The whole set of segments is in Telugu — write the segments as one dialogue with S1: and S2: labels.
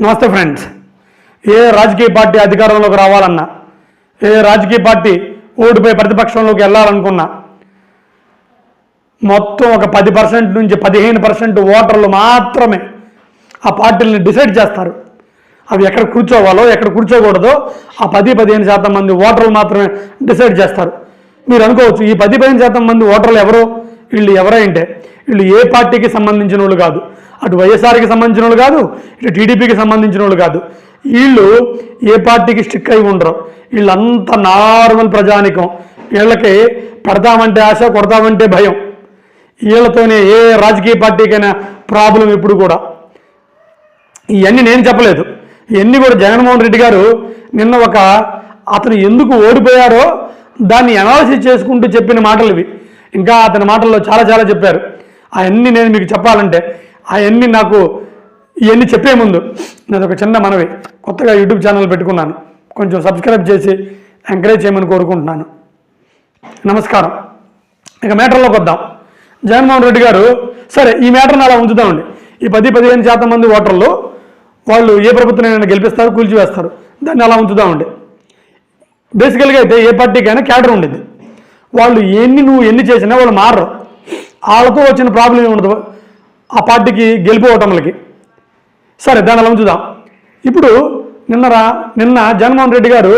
S1: నమస్తే ఫ్రెండ్స్. ఏ రాజకీయ పార్టీ అధికారంలోకి రావాలన్నా, ఏ రాజకీయ పార్టీ ఓడిపోయి ప్రతిపక్షంలోకి వెళ్ళాలనుకున్నా మొత్తం ఒక 10% నుంచి 15% ఓటర్లు మాత్రమే ఆ పార్టీలని డిసైడ్ చేస్తారు. అవి ఎక్కడ కూర్చోవాలో ఎక్కడ కూర్చోకూడదో ఆ 10-15% మంది ఓటర్లు మాత్రమే డిసైడ్ చేస్తారు. మీరు అనుకోవచ్చు, ఈ 10-15% మంది ఓటర్లు ఎవరో, వీళ్ళు ఎవరైంటే వీళ్ళు ఏ పార్టీకి సంబంధించిన వాళ్ళు కాదు, అటు వైఎస్ఆర్కి సంబంధించిన వాళ్ళు కాదు, ఇటు టీడీపీకి సంబంధించిన వాళ్ళు కాదు, వీళ్ళు ఏ పార్టీకి స్టిక్ అయి ఉండరు. వీళ్ళంతా నార్మల్ ప్రజానికం. వీళ్ళకి పడతామంటే ఆశ, కొడతామంటే భయం. వీళ్ళతోనే ఏ రాజకీయ పార్టీకైనా ప్రాబ్లం. ఇప్పుడు కూడా ఇవన్నీ నేను చెప్పలేదు, ఇవన్నీ కూడా జగన్మోహన్ రెడ్డి గారు నిన్న అతను ఎందుకు ఓడిపోయారో దాన్ని అనాలిసిస్ చేసుకుంటూ చెప్పిన మాటలు ఇవి. ఇంకా అతని మాటల్లో చాలా చాలా చెప్పారు. అవన్నీ నేను మీకు చెప్పాలంటే అవన్నీ ఇవన్నీ చెప్పే ముందు నాది ఒక చిన్న మనవి. కొత్తగా యూట్యూబ్ ఛానల్ పెట్టుకున్నాను, కొంచెం సబ్స్క్రైబ్ చేసి ఎంకరేజ్ చేయమని కోరుకుంటున్నాను. నమస్కారం. ఇక మ్యాటర్లోకి వద్దాం. జగన్మోహన్ రెడ్డి గారు సరే ఈ మ్యాటర్ని అలా ఉంచుదామండి. ఈ 10-15% మంది ఓటర్లు వాళ్ళు ఏ ప్రభుత్వం గెలిపిస్తారు, కూల్చివేస్తారు, దాన్ని అలా ఉంచుదామండి. బేసికల్గా అయితే ఏ పార్టీకైనా క్యాడర్ ఉండేది. వాళ్ళు నువ్వు ఎన్ని చేసినా వాళ్ళు మారరు. వాళ్ళతో వచ్చిన ప్రాబ్లం ఏముండదు ఆ పార్టీకి గెలిపోవటంలకి. సరే దాన్ని అలా ఉంచుదాం. ఇప్పుడు నిన్న జగన్మోహన్ రెడ్డి గారు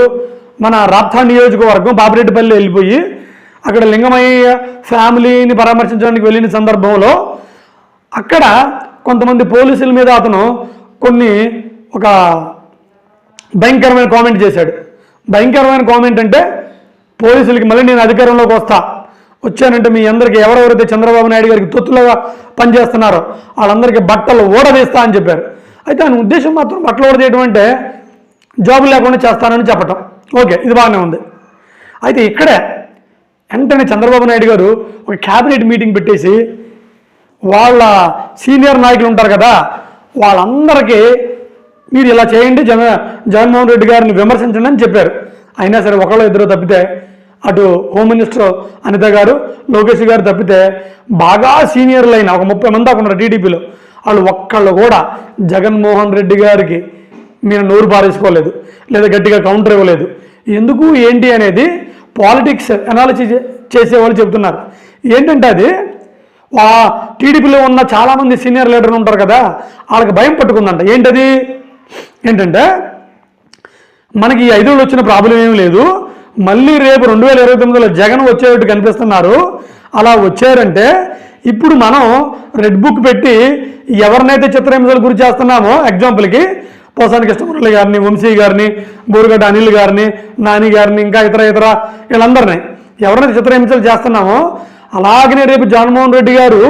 S1: మన రాప్తా నియోజకవర్గం బాపిరెడ్డిపల్లి వెళ్ళిపోయి అక్కడ లింగమయ్య ఫ్యామిలీని పరామర్శించడానికి వెళ్ళిన సందర్భంలో అక్కడ కొంతమంది పోలీసుల మీద అతను ఒక భయంకరమైన కామెంట్ చేశాడు. భయంకరమైన కామెంట్ అంటే, పోలీసులకి మళ్ళీ నేను అధికారంలోకి వచ్చానంటే మీ అందరికీ ఎవరెవరైతే చంద్రబాబు నాయుడు గారికి తొత్తులుగా పనిచేస్తున్నారో వాళ్ళందరికీ బట్టలు ఊడదీస్తా అని చెప్పారు. అయితే ఆయన ఉద్దేశం మాత్రం బట్టలు ఊడదీయడం అంటే జాబులు లేకుండా చేస్తానని చెప్పటం. ఓకే, ఇది బాగానే ఉంది. అయితే ఇక్కడే వెంటనే చంద్రబాబు నాయుడు గారు ఒక క్యాబినెట్ మీటింగ్ పెట్టేసి వాళ్ళ సీనియర్ నాయకులు ఉంటారు కదా, వాళ్ళందరికీ మీరు ఇలా చేయండి, జగన్మోహన్ రెడ్డి గారిని విమర్శించండి అని చెప్పారు. అయినా సరే ఒకళ్ళు ఇద్దరు తప్పితే, అటు హోమ్ మినిస్టర్ అనిత గారు, లోకేష్ గారు తప్పితే బాగా సీనియర్లు అయిన ఒక 30 మంది దాకా ఉన్నారు టీడీపీలో, వాళ్ళు ఒక్కళ్ళు కూడా జగన్మోహన్ రెడ్డి గారికి మీరు నోరు పారేసుకోలేదు, లేదా గట్టిగా కౌంటర్ ఇవ్వలేదు. ఎందుకు ఏంటి అనేది పాలిటిక్స్ అనాలిసిస్ చేసేవాళ్ళు చెబుతున్నారు. ఏంటంటే అది టీడీపీలో ఉన్న చాలామంది సీనియర్ లీడర్లు ఉంటారు కదా, వాళ్ళకి భయం పట్టుకుందంట. ఏంటంటే మనకి ఈ 5 రోజులు వచ్చిన ప్రాబ్లం ఏమీ లేదు, మళ్ళీ రేపు 2029లో జగన్ వచ్చేటట్టు కనిపిస్తున్నారు. అలా వచ్చారంటే ఇప్పుడు మనం రెడ్ బుక్ పెట్టి ఎవరినైతే చిత్రహింసలు గురి చేస్తున్నామో, ఎగ్జాంపుల్కి పోసాని కృష్ణమురళి గారిని, వంశీ గారిని, బోరుగడ్డ అనిల్ గారిని, నాని గారిని, ఇంకా ఇతర వీళ్ళందరినీ ఎవరైతే చిత్రహింసలు చేస్తున్నామో, అలాగనే రేపు జగన్మోహన్ రెడ్డి గారు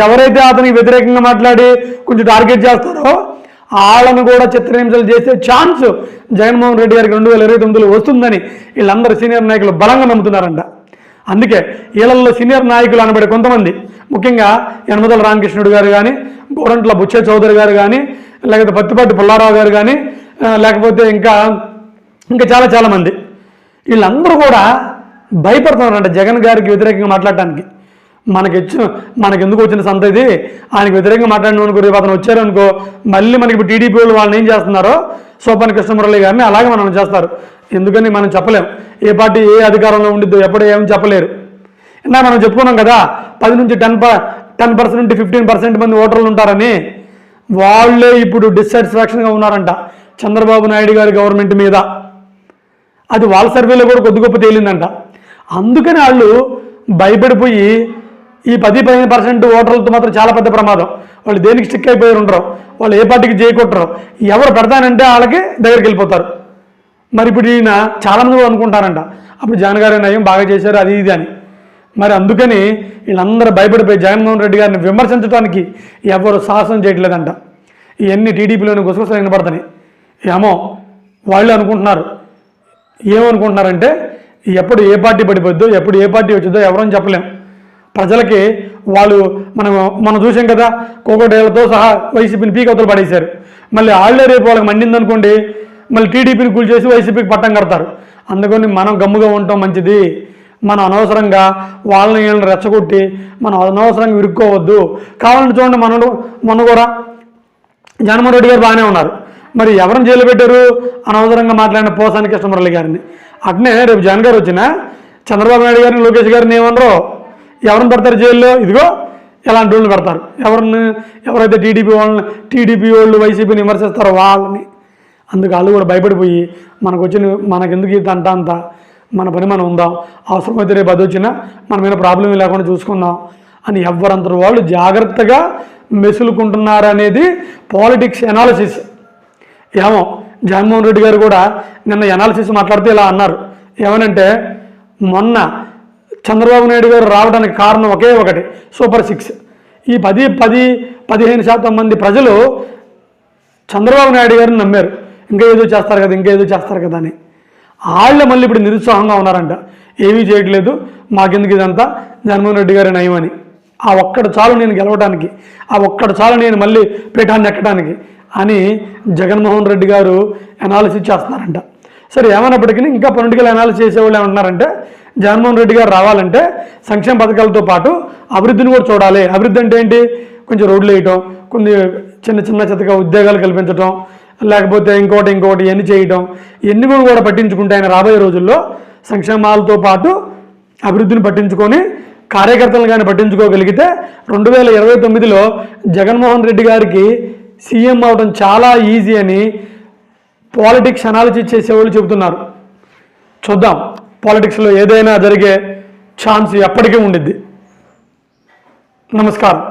S1: ఎవరైతే అతనికి వ్యతిరేకంగా మాట్లాడి కొంచెం టార్గెట్ చేస్తారో వాళ్ళను కూడా చిత్రహింసలు చేసే ఛాన్స్ జగన్మోహన్ రెడ్డి గారికి 2029లో వస్తుందని వీళ్ళందరూ సీనియర్ నాయకులు బలంగా నమ్ముతున్నారంట. అందుకే వీళ్ళల్లో సీనియర్ నాయకులు అనబడే కొంతమంది, ముఖ్యంగా యనమదల రామకృష్ణుడు గారు కానీ, గోరంట్ల బుచ్చే చౌదరి గారు కానీ, లేకపోతే పత్తిపాటి పుల్లారావు గారు కానీ, లేకపోతే ఇంకా చాలా చాలామంది, వీళ్ళందరూ కూడా భయపడుతున్నారంట జగన్ గారికి వ్యతిరేకంగా మాట్లాడటానికి. మనకెందుకు వచ్చిన సంత ఇది, ఆయనకు వ్యతిరేకంగా మాట్లాడిన అనుకో, రేపు అతను వచ్చారనుకో మళ్ళీ మనకి ఇప్పుడు టీడీపీ వాళ్ళని ఏం చేస్తున్నారో సోపాని కృష్ణమురళి గారిని అలాగే మనం చేస్తారు. ఎందుకని మనం చెప్పలేం, ఏ పార్టీ ఏ అధికారంలో ఉండిద్దో ఎప్పుడో ఏమని చెప్పలేరు. ఇందా మనం చెప్పుకున్నాం కదా, 10 నుంచి 10% నుండి 15% మంది ఓటర్లు ఉంటారని. వాళ్ళే ఇప్పుడు డిస్సాటిస్ఫాక్షన్గా ఉన్నారంట చంద్రబాబు నాయుడు గారి గవర్నమెంట్ మీద. అది వాళ్ళ సర్వేలో కూడా కొద్ది గొప్ప తేలిందంట. అందుకని వాళ్ళు భయపడిపోయి ఈ 10-15% ఓటర్లతో మాత్రం చాలా పెద్ద ప్రమాదం. వాళ్ళు దేనికి స్టిక్ అయిపోయి ఉండరు, వాళ్ళు ఏ పార్టీకి చేయకొట్టరు, ఎవరు పెడతానంటే వాళ్ళకి దగ్గరికి వెళ్ళిపోతారు. మరి ఇప్పుడు ఈయన చాలామంది కూడా అనుకుంటారంట అప్పుడు జగన్ గారు నయం బాగా చేశారు అది ఇది అని. మరి అందుకని వీళ్ళందరూ భయపడిపోయి జగన్మోహన్ రెడ్డి గారిని విమర్శించడానికి ఎవరు సాహసం చేయట్లేదంట. ఇవన్నీ టీడీపీలోని గుసగుసలు వినపడతాయి. ఏమో వాళ్ళు అనుకుంటున్నారు, ఏమనుకుంటున్నారంటే ఎప్పుడు ఏ పార్టీ పడిపోద్దో, ఎప్పుడు ఏ పార్టీ వచ్చిందో ఎవరని చెప్పలేం. ప్రజలకి మనం చూసాం కదా, కోకోడేళ్లతో సహా వైసీపీని పీకవతలు పడేశారు. మళ్ళీ వాళ్ళే రేపు వాళ్ళకి మండిందనుకోండి, మళ్ళీ టీడీపీని కూల్చేసి వైసీపీకి పట్టం కడతారు. అందుకని మనం గమ్ముగా ఉండటం మంచిది. మనం అనవసరంగా వాళ్ళని రెచ్చగొట్టి మనం అనవసరంగా ఇరుక్కోవద్దు. కావాలంటే చూడండి, మొన్న కూడా జగన్మోహన్ రెడ్డి గారు బాగానే ఉన్నారు. మరి ఎవరిని జైలు పెట్టారు? అనవసరంగా మాట్లాడిన పోసాని కృష్ణమురళి గారిని. అట్నే రేపు జగన్ గారు వచ్చినా చంద్రబాబు నాయుడు గారిని, లోకేష్ గారిని ఏమనరో, ఎవరిని పెడతారు జైల్లో? ఇదిగో ఎలాంటి వాళ్ళు పెడతారు. ఎవరైతే టీడీపీ వాళ్ళు వైసీపీని విమర్శిస్తారో వాళ్ళని. అందుకు వాళ్ళు కూడా భయపడిపోయి మనకెందుకు ఇదంతా అంతా, మన పని మనం ఉందాం, అవసరమైతే రేపు అది వచ్చినా మన మీద ప్రాబ్లం లేకుండా చూసుకుందాం అని ఎవరంతరు వాళ్ళు జాగ్రత్తగా మెసులుకుంటున్నారు అనేది పాలిటిక్స్ ఎనాలిసిస్. ఏమో జగన్మోహన్ రెడ్డి గారు కూడా నిన్న ఎనాలిసిస్ మాట్లాడితే ఇలా అన్నారు. ఏమనంటే, మొన్న చంద్రబాబు నాయుడు గారు రావడానికి కారణం ఒకే ఒకటి, సూపర్ 6. ఈ 10-15% మంది ప్రజలు చంద్రబాబు నాయుడు గారిని నమ్మారు. ఇంకా ఏదో చేస్తారు కదా అని. వాళ్ళు మళ్ళీ ఇప్పుడు నిరుత్సాహంగా ఉన్నారంట. ఏమీ చేయట్లేదు, మాకెందుకు ఇదంతా, జగన్మోహన్ రెడ్డి గారి నయమని. ఆ ఒక్కడు చాలు నేను గెలవడానికి, ఆ ఒక్కడు చాలు నేను మళ్ళీ పీఠాన్ని ఎక్కడానికి అని జగన్మోహన్ రెడ్డి గారు అనాలిసిస్ చేస్తున్నారంట. సరే, ఏమైనప్పటికీ ఇంకా పొలిటికల్ అనాలిసిస్ చేసేవాళ్ళు ఏమంటున్నారంటే, జగన్మోహన్ రెడ్డి గారు రావాలంటే సంక్షేమ పథకాలతో పాటు అభివృద్ధిని కూడా చూడాలి. అభివృద్ధి అంటే ఏంటి? కొంచెం రోడ్లు వేయటం, కొన్ని చిన్న చిత్తగా ఉద్యోగాలు కల్పించడం, లేకపోతే ఇంకోటి ఇవన్నీ చేయటం, ఇవన్నీ కూడా పట్టించుకుంటే ఆయన రాబోయే రోజుల్లో సంక్షేమాలతో పాటు అభివృద్ధిని పట్టించుకొని కార్యకర్తలను కానీ పట్టించుకోగలిగితే 2029లో జగన్మోహన్ రెడ్డి గారికి సీఎం అవడం చాలా ఈజీ అని పాలిటిక్స్ అనాలిసిస్ చేసేవాళ్ళు చెబుతున్నారు. చూద్దాం, పాలిటిక్స్లో ఏదైనా జరిగే ఛాన్స్ ఎప్పటికీ ఉండిద్ది. నమస్కారం.